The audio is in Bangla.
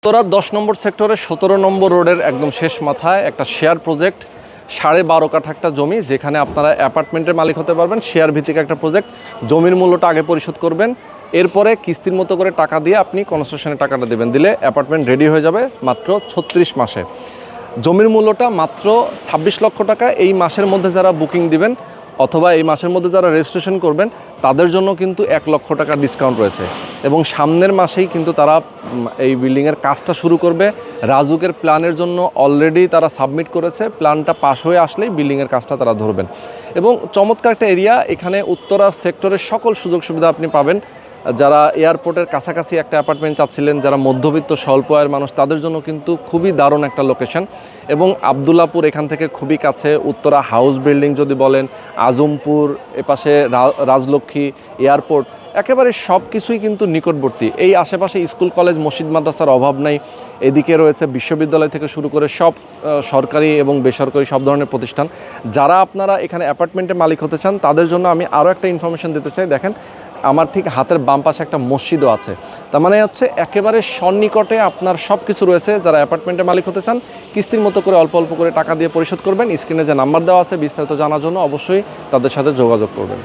তোরা 10 নম্বর সেক্টরে 17 নম্বর রোডের একদম শেষ মাথায় একটা শেয়ার প্রজেক্ট, 12.5 কাঠা একটা জমি, যেখানে আপনারা অ্যাপার্টমেন্টের মালিক হতে পারবেন। শেয়ার ভিত্তিক একটা প্রজেক্ট, জমির মূল্যটা আগে পরিশোধ করবেন, এরপরে কিস্তির মতো করে টাকা দিয়ে আপনি কনস্ট্রাকশনের টাকাটা দেবেন, দিলে অ্যাপার্টমেন্ট রেডি হয়ে যাবে মাত্র 36 মাসে। জমির মূল্যটা মাত্র 26 লক্ষ টাকা। এই মাসের মধ্যে যারা বুকিং দিবেন অথবা এই মাসের মধ্যে যারা রেজিস্ট্রেশন করবেন তাদের জন্য কিন্তু 1 লক্ষ টাকা ডিসকাউন্ট রয়েছে, এবং সামনের মাসেই কিন্তু তারা এই বিল্ডিংয়ের কাজটা শুরু করবে। রাজুকের প্ল্যানের জন্য অলরেডি তারা সাবমিট করেছে, প্ল্যানটা পাস হয়ে আসলেই বিল্ডিংয়ের কাজটা তারা ধরবেন। এবং চমৎকার একটা এরিয়া, এখানে উত্তরার সেক্টরের সকল সুযোগ সুবিধা আপনি পাবেন। যারা এয়ারপোর্টের কাছাকাছি একটা অ্যাপার্টমেন্ট চাচ্ছিলেন, যারা মধ্যবিত্ত স্বল্প আয়ের মানুষ, তাদের জন্য কিন্তু খুবই দারুণ একটা লোকেশন। এবং আবদুল্লাপুর এখান থেকে খুবই কাছে, উত্তরা হাউস বিল্ডিং যদি বলেন, আজমপুর, এপাশে রাজলক্ষ্মী, এয়ারপোর্ট, একেবারে সব কিছুই কিন্তু নিকটবর্তী। এই আশেপাশে স্কুল কলেজ মসজিদ মাদ্রাসার অভাব নাই। এদিকে রয়েছে বিশ্ববিদ্যালয় থেকে শুরু করে সব সরকারি এবং বেসরকারি সব ধরনের প্রতিষ্ঠান। যারা আপনারা এখানে অ্যাপার্টমেন্টের মালিক হতে চান তাদের জন্য আমি আরও একটা ইনফরমেশন দিতে চাই। দেখেন, আমার ঠিক হাতের বাম পাশে একটা মসজিদও আছে। তার মানে হচ্ছে একেবারে সন্নিকটে আপনার সব কিছু রয়েছে। যারা অ্যাপার্টমেন্টের মালিক হতে চান, কিস্তির মতো করে অল্প অল্প করে টাকা দিয়ে পরিশোধ করবেন। স্ক্রিনে যে নাম্বার দেওয়া আছে, বিস্তারিত জানার জন্য অবশ্যই তাদের সাথে যোগাযোগ করবেন।